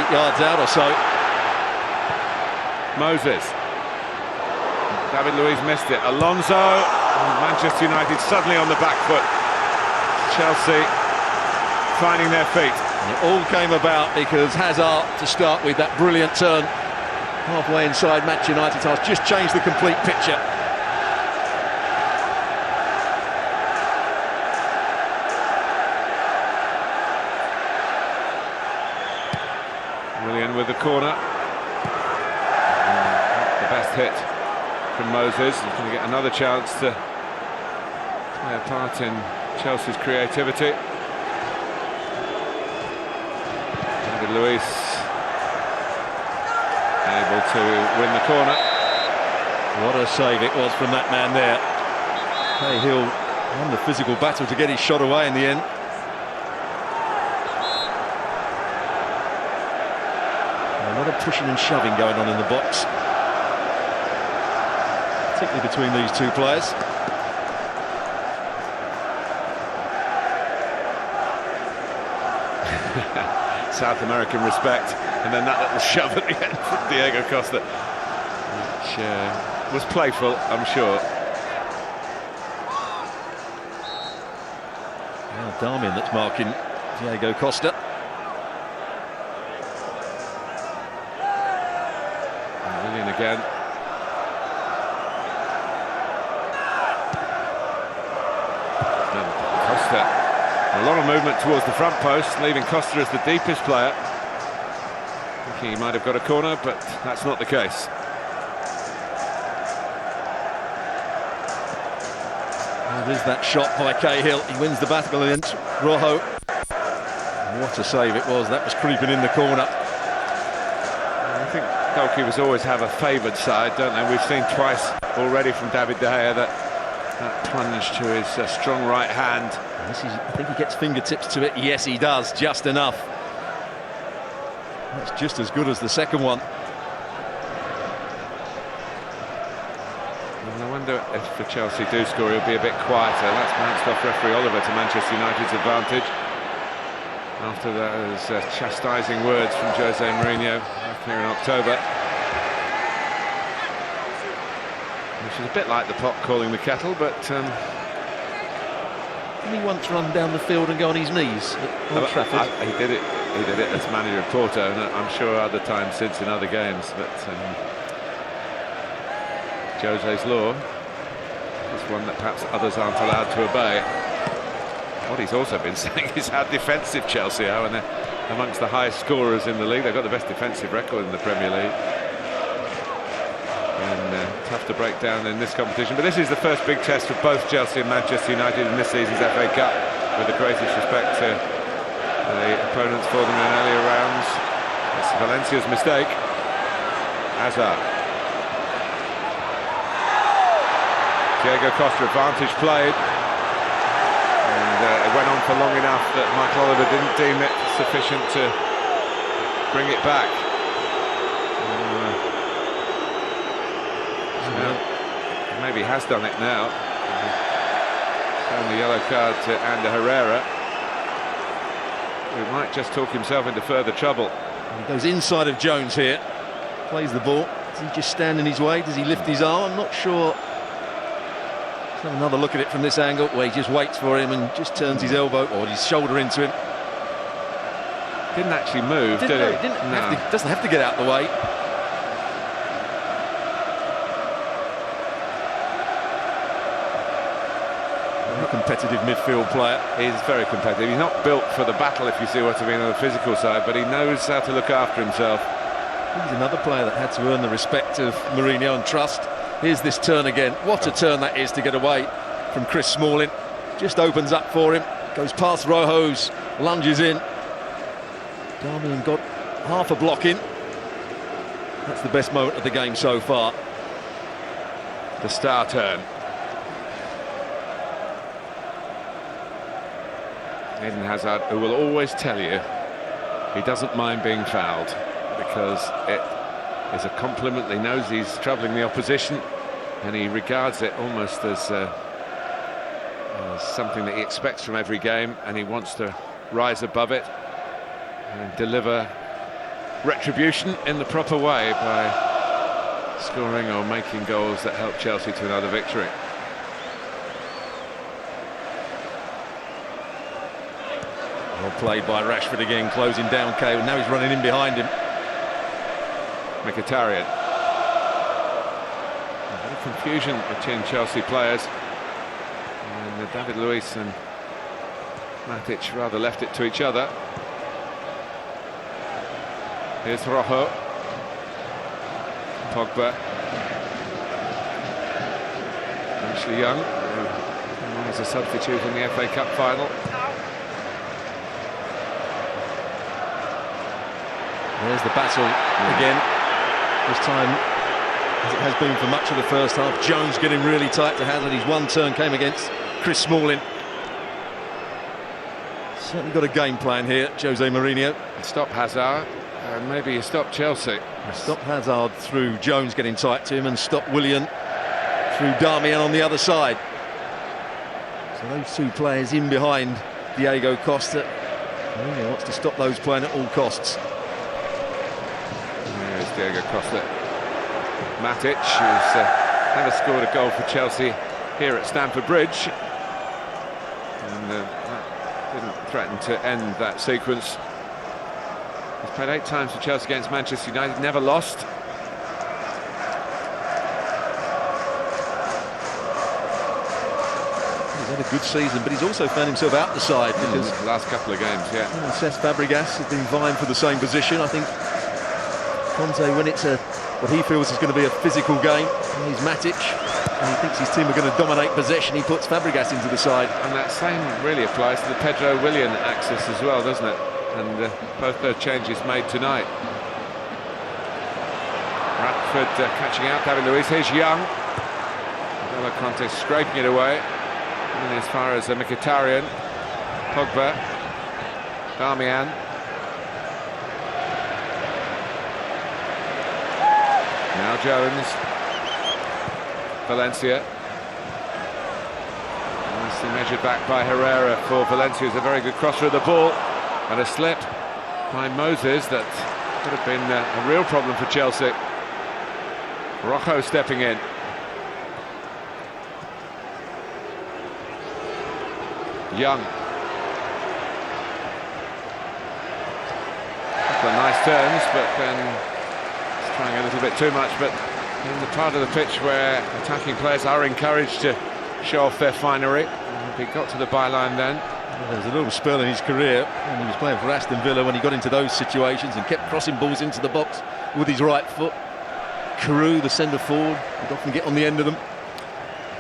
8 yards out or so. Moses. David Luiz missed it. Alonso. Manchester United suddenly on the back foot. Chelsea finding their feet. And it all came about because Hazard, to start with, that brilliant turn halfway inside Manchester United's half, just changed the complete picture. Willian with the corner. The best hit from Moses. He's going to get another chance to play a part in Chelsea's creativity. David Luiz able to win the corner. What a save it was from that man there. Cahill won the physical battle to get his shot away in the end. A lot of pushing and shoving going on in the box, particularly between these two players. South American respect, and then that little shove at the end from Diego Costa, which was playful, I'm sure. Now Darmian that's marking Diego Costa. And Willian again. Costa. A lot of movement towards the front post, leaving Costa as the deepest player. Thinking he might have got a corner, but that's not the case. Oh, there's that shot by Cahill. He wins the battle against Rojo. What a save it was. That was creeping in the corner. I think goalkeepers always have a favoured side, don't they? We've seen twice already from David De Gea that plunge to his strong right hand. I think he gets fingertips to it. Yes, he does, just enough. That's just as good as the second one. And I wonder if for Chelsea do score, he'll be a bit quieter. That's bounced off referee Oliver to Manchester United's advantage. After those chastising words from Jose Mourinho back here in October. Which is a bit like the pot calling the kettle, but... Didn't he once run down the field and go on his knees at Old Trafford? He did it as manager of Porto, and I'm sure other times since in other games. But Jose's law is one that perhaps others aren't allowed to obey. What he's also been saying is how defensive Chelsea are, and they're amongst the highest scorers in the league. They've got the best defensive record in the Premier League. And tough to break down in this competition, but this is the first big test for both Chelsea and Manchester United in this season's FA Cup, with the greatest respect to the opponents for them in earlier rounds. It's Valencia's mistake. Hazard. Diego Costa, advantage played, and it went on for long enough that Michael Oliver didn't deem it sufficient to bring it back. Maybe has done it now. Shown the yellow card to Ander Herrera, who might just talk himself into further trouble. He goes inside of Jones here, plays the ball. Does he just stand in his way? Does he lift his arm? I'm not sure. Let's have another look at it from this angle, where he just waits for him and just turns his elbow or his shoulder into him. Didn't actually move, did he? Doesn't have to get out the way. Competitive midfield player. He's very competitive. He's not built for the battle, if you see what I mean, on the physical side, but he knows how to look after himself. He's another player that had to earn the respect of Mourinho and trust. Here's this turn again. What a turn that is to get away from Chris Smalling. Just opens up for him, goes past Rojo's, lunges in. Darmian got half a block in. That's the best moment of the game so far. The star turn. Eden Hazard, who will always tell you he doesn't mind being fouled, because it is a compliment. He knows he's troubling the opposition, and he regards it almost as something that he expects from every game, and he wants to rise above it and deliver retribution in the proper way by scoring or making goals that help Chelsea to another victory. Well played by Rashford again, closing down Cahill. Now he's running in behind him. Mkhitaryan. A bit of confusion between Chelsea players. And David Luiz and Matic rather left it to each other. Here's Rojo. Pogba. Ashley Young, who was a substitute in the FA Cup final. There's the battle again. This time, as it has been for much of the first half, Jones getting really tight to Hazard. His one turn came against Chris Smalling. Certainly got a game plan here, Jose Mourinho. Stop Hazard, and maybe you stop Chelsea. Stop Hazard through Jones getting tight to him, and stop Willian through Darmian on the other side. So those two players in behind Diego Costa. Mourinho wants to stop those playing at all costs. There's Diego Costa. Matic, who's never scored a goal for Chelsea here at Stamford Bridge. And that didn't threaten to end that sequence. He's played 8 times for Chelsea against Manchester United, never lost. He's had a good season, but he's also found himself out the side because the last couple of games, yeah. Cesc Fabregas has been vying for the same position. I think Conte, when it's what he feels is going to be a physical game, and he's Matic, and he thinks his team are going to dominate possession, he puts Fabregas into the side. And that same really applies to the Pedro Willian axis as well, doesn't it? And both those changes made tonight. Radford catching out, David Luiz. Here's Young. N'Golo Kanté scraping it away. And as far as Mkhitaryan, Pogba, Darmian. Now Jones. Valencia. Nicely measured back by Herrera for Valencia. It's a very good crosser of the ball. And a slip by Moses that could have been a real problem for Chelsea. Rojo stepping in. Young. Couple of nice turns, but then he's trying a little bit too much. But in the part of the pitch where attacking players are encouraged to show off their finery, he got to the byline then. There was a little spell in his career when he was playing for Aston Villa when he got into those situations and kept crossing balls into the box with his right foot. Carew, the centre forward, would often get on the end of them.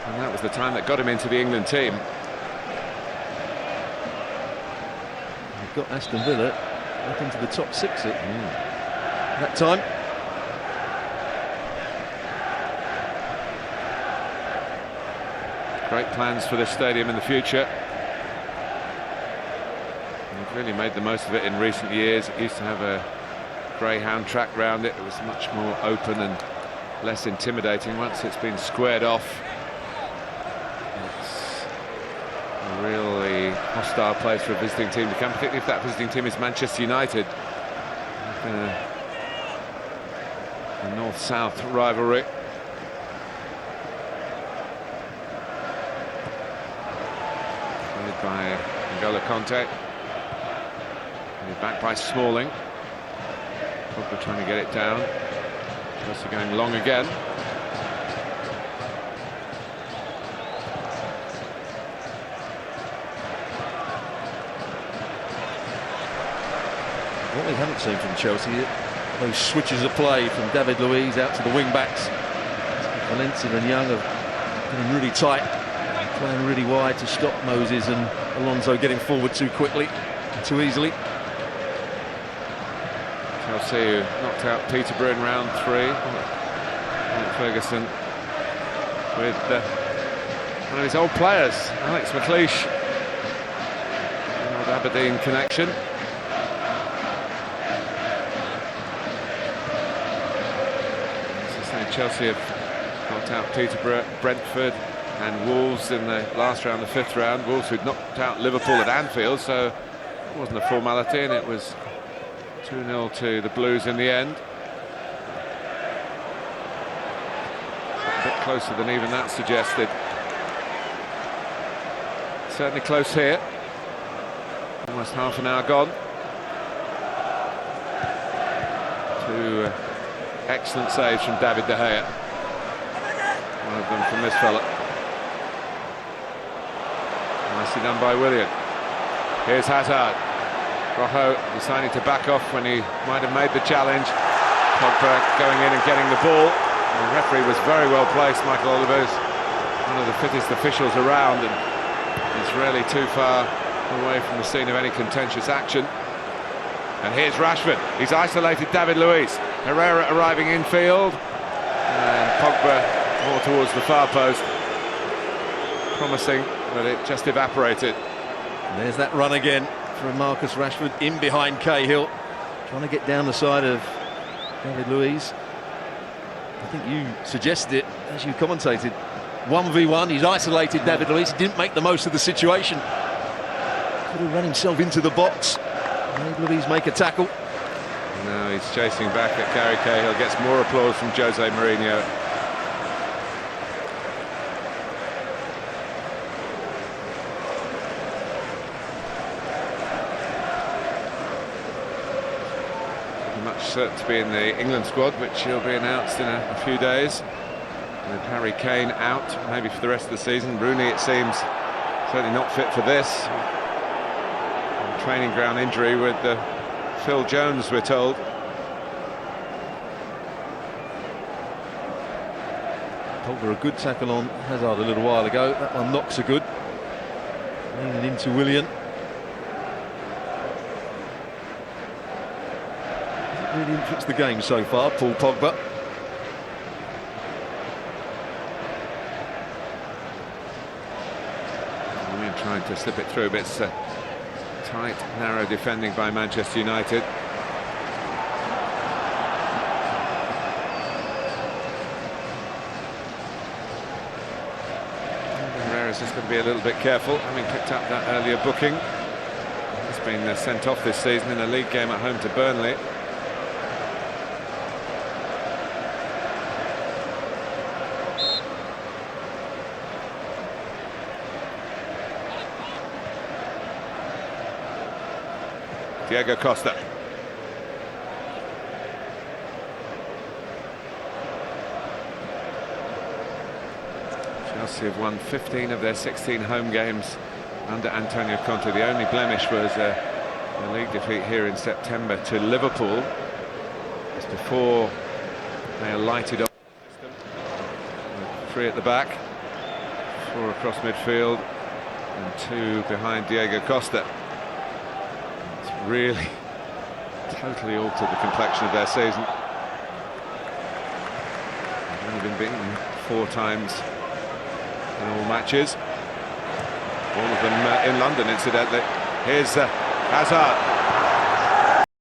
And that was the time that got him into the England team. They've got Aston Villa up into the top 6 at that time. Great plans for this stadium in the future. They've really made the most of it in recent years. It used to have a greyhound track round it. It was much more open and less intimidating. Once it's been squared off, it's a really hostile place for a visiting team to come, particularly if that visiting team is Manchester United. A north-south rivalry. Played by N'Golo Kanté. Back by Smalling. Pogba trying to get it down. Chelsea going long again. What we haven't seen from Chelsea, those switches of play from David Luiz out to the wing-backs. Valencia and Young are getting really tight, playing really wide to stop Moses and Alonso getting forward too quickly, too easily. Chelsea who knocked out Peterborough in round 3. Alex Ferguson with one of his old players, Alex McLeish. An old Aberdeen connection. As I say, Chelsea have knocked out Peterborough, Brentford and Wolves in the last round, the 5th round. Wolves who'd knocked out Liverpool at Anfield, so it wasn't a formality, and it was 2-0 to the Blues in the end. A bit closer than even that suggested. Certainly close here. Almost half an hour gone. Two excellent saves from David De Gea. One of them from this fella. Nicely done by Willian. Here's Hazard. Rojo deciding to back off when he might have made the challenge. Pogba going in and getting the ball. And the referee was very well placed. Michael Oliver is one of the fittest officials around, and he's really too far away from the scene of any contentious action. And here's Rashford. He's isolated David Luiz. Herrera arriving infield, and Pogba more towards the far post. Promising, but it just evaporated. And there's that run again from Marcus Rashford in behind Cahill, trying to get down the side of David Luiz. I think you suggested it as you commentated. 1v1, he's isolated David Luiz. He didn't make the most of the situation. Could have run himself into the box. Made Luiz make a tackle. Now he's chasing back at Gary Cahill. Gets more applause from Jose Mourinho. Certain to be in the England squad, which will be announced in a few days. With Harry Kane out, maybe for the rest of the season. Rooney, it seems, certainly not fit for this. Training ground injury with Phil Jones, we're told. Pogba a good tackle on Hazard a little while ago. That one knocks a good. Leaning into Willian. Really influenced the game so far, Paul Pogba. We're trying to slip it through, but it's tight, narrow defending by Manchester United. Herrera's just going to be a little bit careful, having picked up that earlier booking. He's been sent off this season in a league game at home to Burnley. Diego Costa. Chelsea have won 15 of their 16 home games under Antonio Conte. The only blemish was a league defeat here in September to Liverpool. Just before they alighted on the system. 3 at the back, 4 across midfield, and 2 behind Diego Costa. Really totally altered the complexion of their season. They've only been beaten 4 times in all matches, all of them in London, incidentally. Here's Hazard.